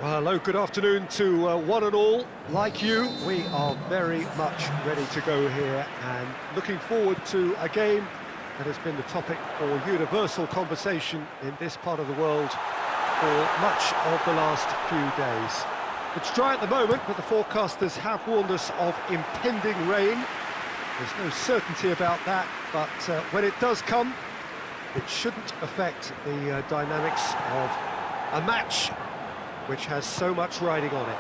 Well, hello, good afternoon to one and all. Like you, we are very much ready to go here and looking forward to a game that has been the topic for universal conversation in this part of the world for much of the last few days. It's dry at the moment, but the forecasters have warned us of impending rain. There's no certainty about that, but when it does come, it shouldn't affect the dynamics of a match which has so much riding on it.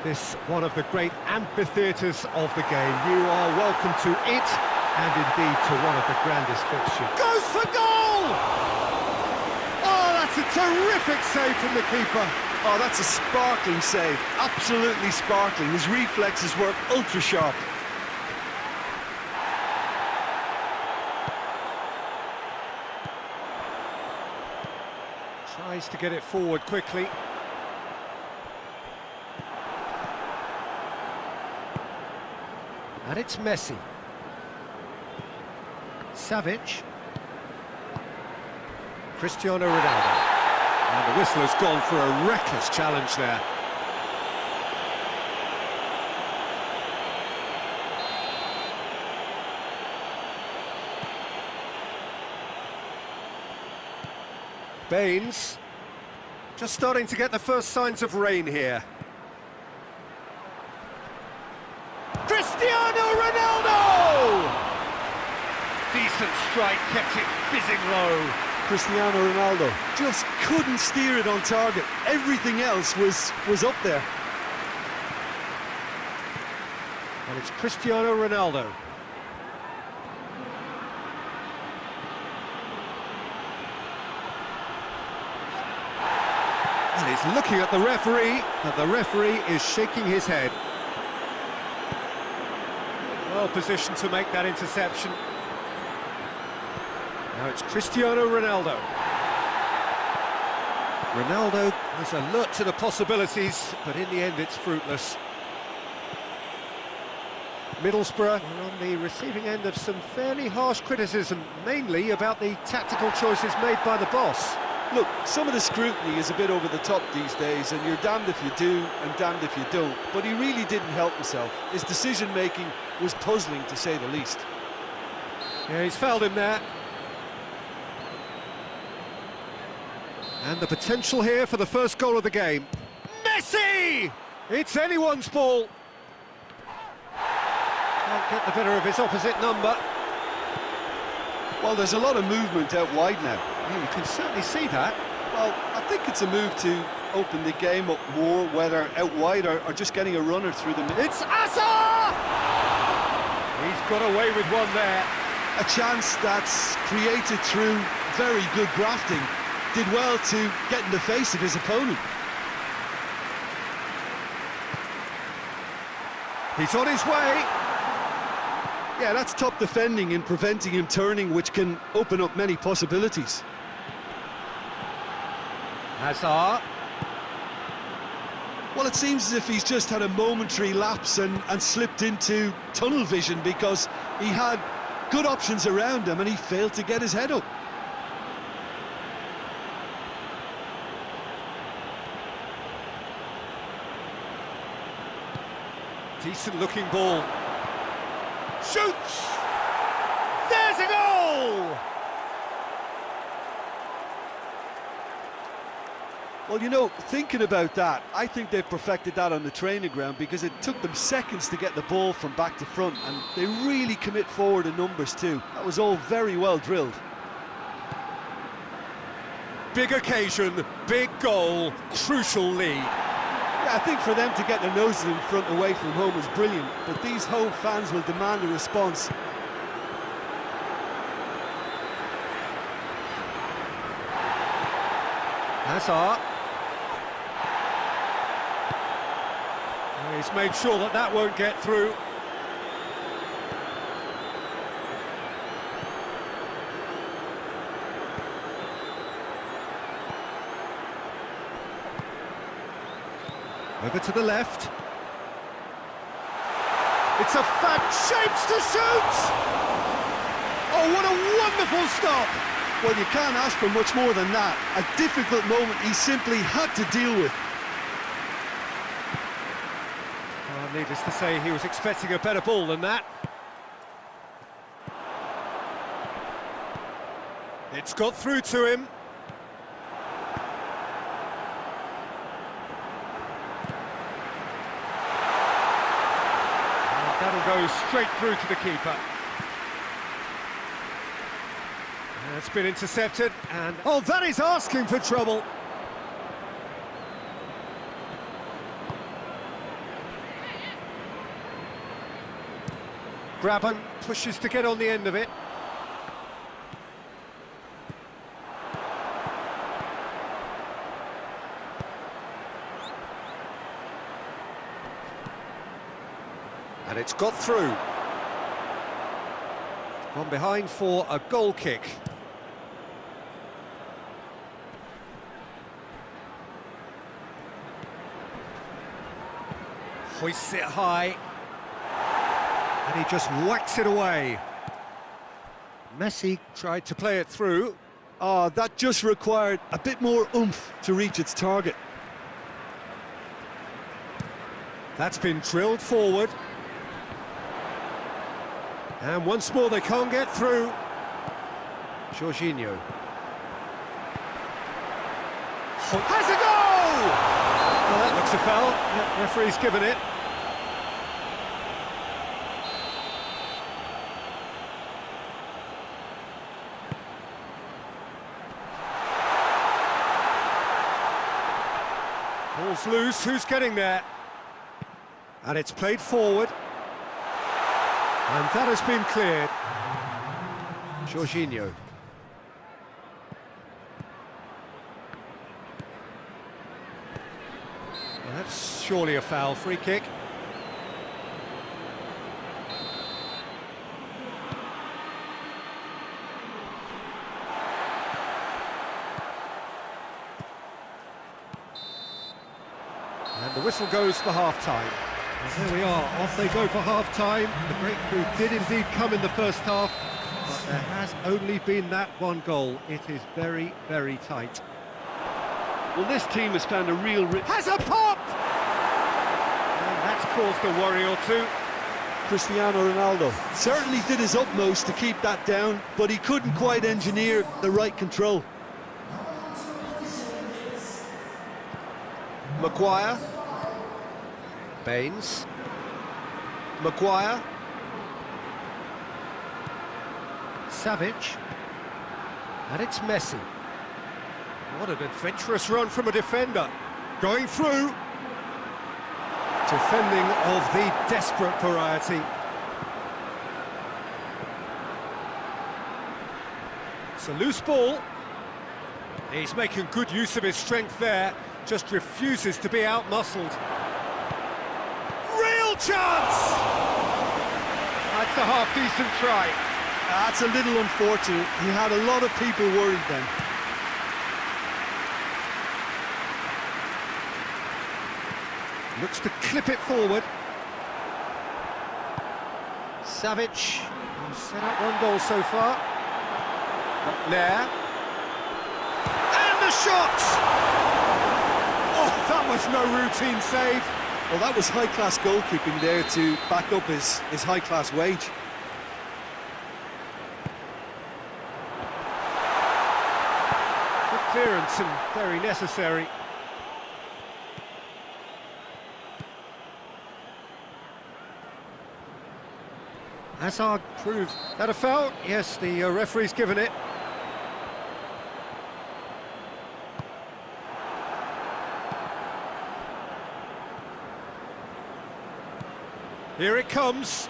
This one of the great amphitheatres of the game. You are welcome to it, and indeed to one of the grandest fixtures. Goes for goal! Oh, that's a terrific save from the keeper. Oh, that's a sparkling save, absolutely sparkling. His reflexes were ultra sharp. Tries to get it forward quickly. And it's Messi. Savic. Cristiano Ronaldo. And the whistle has gone for a reckless challenge there. Baines, just starting to get the first signs of rain here. Cristiano Ronaldo! Decent strike, kept it fizzing low. Cristiano Ronaldo just couldn't steer it on target. Everything else was up there. And it's Cristiano Ronaldo. And he's looking at the referee, but the referee is shaking his head. Well positioned to make that interception. Now it's Cristiano Ronaldo. Ronaldo is alert to the possibilities, but in the end it's fruitless. Middlesbrough are on the receiving end of some fairly harsh criticism, mainly about the tactical choices made by the boss. Look, some of the scrutiny is a bit over the top these days, and you're damned if you do and damned if you don't. But he really didn't help himself. His decision-making was puzzling, to say the least. Yeah, he's fouled him there. And the potential here for the first goal of the game. Messi! It's anyone's ball. Can't get the better of his opposite number. Well, there's a lot of movement out wide now. Yeah, you can certainly see that. Well, I think it's a move to open the game up more, whether out wide or just getting a runner through the middle. It's Asa! He's got away with one there. A chance that's created through very good grafting. Did well to get in the face of his opponent. He's on his way. Yeah, that's top defending and preventing him turning, which can open up many possibilities. Hazard. Well, it seems as if he's just had a momentary lapse and slipped into tunnel vision, because he had good options around him and he failed to get his head up. Decent looking ball. Shoots! There's a goal! Well, you know, thinking about that, I think they've perfected that on the training ground, because it took them seconds to get the ball from back to front, and they really commit forward in numbers too. That was all very well drilled. Big occasion, big goal, crucial lead. Yeah, I think for them to get their noses in front away from home is brilliant, but these home fans will demand a response. Hazard. He's made sure that that won't get through. Over to the left. It's a fab, shapes to shoot! Oh, what a wonderful stop! Well, you can't ask for much more than that. A difficult moment he simply had to deal with. Well, needless to say, he was expecting a better ball than that. It's got through to him. And that'll go straight through to the keeper. And it's been intercepted, and... oh, that is asking for trouble! Graben pushes to get on the end of it. And it's got through. Gone behind for a goal kick. Hoists it high. And he just whacks it away. Messi tried to play it through. Oh, that just required a bit more oomph to reach its target. That's been drilled forward. And once more they can't get through. Jorginho. Has a goal! Well, that looks a foul. Yeah, referee's given it. Ball's loose, who's getting there? And it's played forward. And that has been cleared. Jorginho. Well, that's surely a foul. Free kick. And the whistle goes for half-time. And there we are, off they go for half-time. The breakthrough did indeed come in the first half, but there has only been that one goal. It is very, very tight. Well, this team has found a real... Has a pop! And that's caused a worry or two. Cristiano Ronaldo certainly did his utmost to keep that down, but he couldn't quite engineer the right control. Maguire. Baines. Maguire. Savic. And it's Messi. What an adventurous run from a defender. Going through. Defending of the desperate variety. It's a loose ball. He's making good use of his strength there. Just refuses to be out-muscled. Real chance! That's a half-decent try. That's a little unfortunate. He had a lot of people worried then. Looks to clip it forward. Savic, who's set up one goal so far. Up there. And the shot! Oh, that was no routine save. Well, that was high-class goalkeeping there to back up his high-class wage. Good clearance and very necessary. Hazard proved that a foul. Yes, the referee's given it. Here it comes.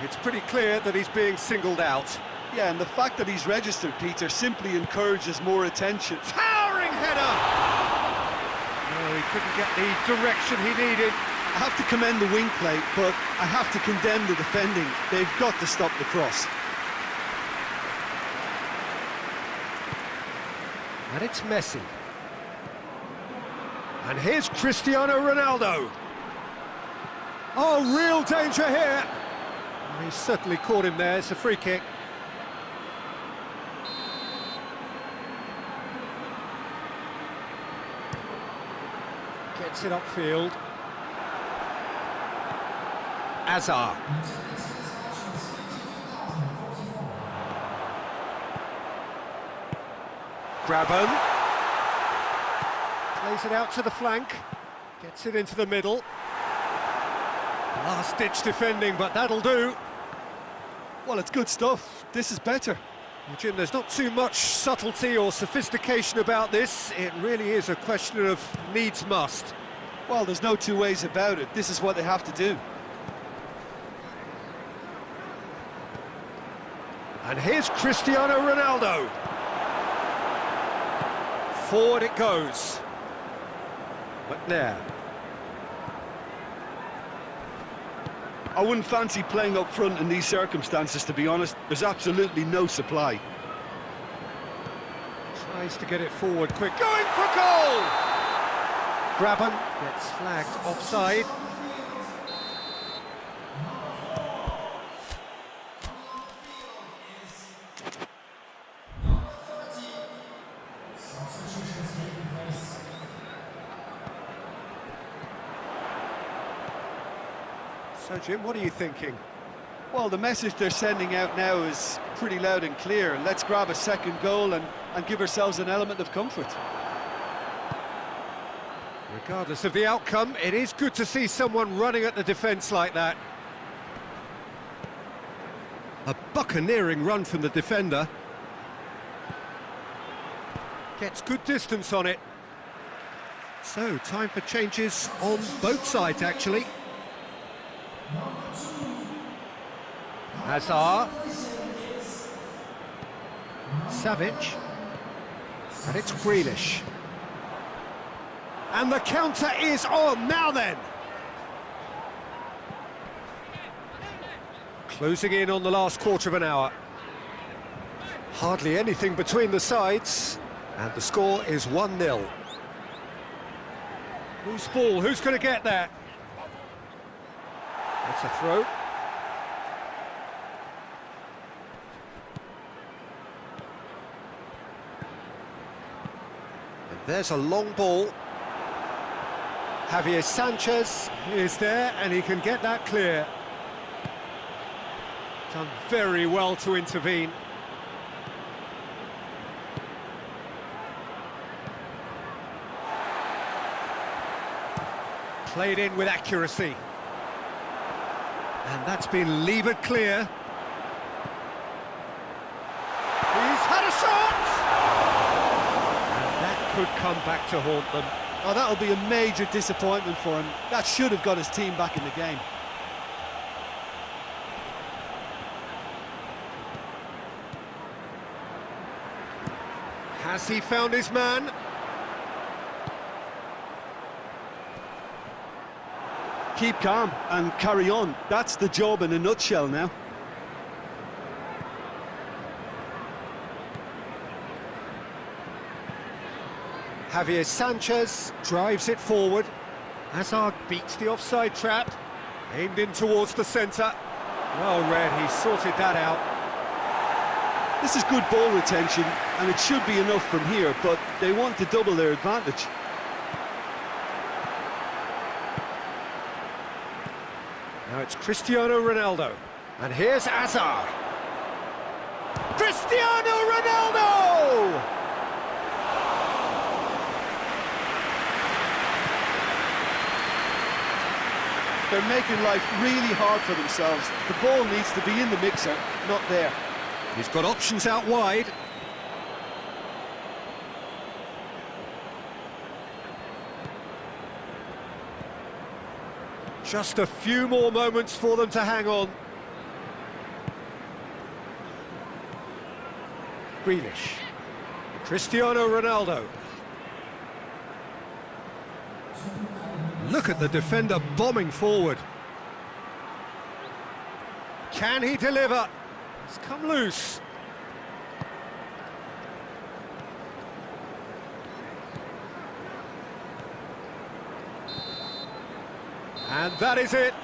It's pretty clear that he's being singled out. Yeah, and the fact that he's registered, Peter, simply encourages more attention. Towering header! No, he couldn't get the direction he needed. I have to commend the wing play, but I have to condemn the defending. They've got to stop the cross. And it's Messi. And here's Cristiano Ronaldo. Oh, real danger here. He certainly caught him there. It's a free kick. Gets it upfield. Azar. Graben. Plays it out to the flank. Gets it into the middle. Last-ditch defending, but that'll do. Well, it's good stuff. This is better. Well, Jim, there's not too much subtlety or sophistication about this. It really is a question of needs must. Well, there's no two ways about it. This is what they have to do. And here's Cristiano Ronaldo. Forward it goes. McNair. I wouldn't fancy playing up front in these circumstances, to be honest. There's absolutely no supply. Tries to get it forward quick. Going for goal! Graben gets flagged offside. So, Jim, what are you thinking? Well, the message they're sending out now is pretty loud and clear. Let's grab a second goal and give ourselves an element of comfort. Regardless of the outcome, it is good to see someone running at the defence like that. A buccaneering run from the defender. Gets good distance on it. So, time for changes on both sides, actually. Hazard. Savic. And it's Grealish. And the counter is on, now then! Closing in on the last quarter of an hour. Hardly anything between the sides, and the score is 1-0. Loose ball, who's going to get there? That's a throw. And there's a long ball. Javier Sanchez is there, and he can get that clear. Done very well to intervene. Played in with accuracy. And that's been levered clear. He's had a shot! And that could come back to haunt them. Oh, that'll be a major disappointment for him. That should have got his team back in the game. Has he found his man? Keep calm and carry on. That's the job in a nutshell now. Javier Sanchez drives it forward. Hazard beats the offside trap. Aimed in towards the centre. Well read, he sorted that out. This is good ball retention, and it should be enough from here, but they want to double their advantage. Now it's Cristiano Ronaldo. And here's Azar. Cristiano Ronaldo! They're making life really hard for themselves. The ball needs to be in the mixer, not there. He's got options out wide. Just a few more moments for them to hang on. Grealish. Cristiano Ronaldo. Look at the defender bombing forward. Can he deliver? It's come loose. And that is it.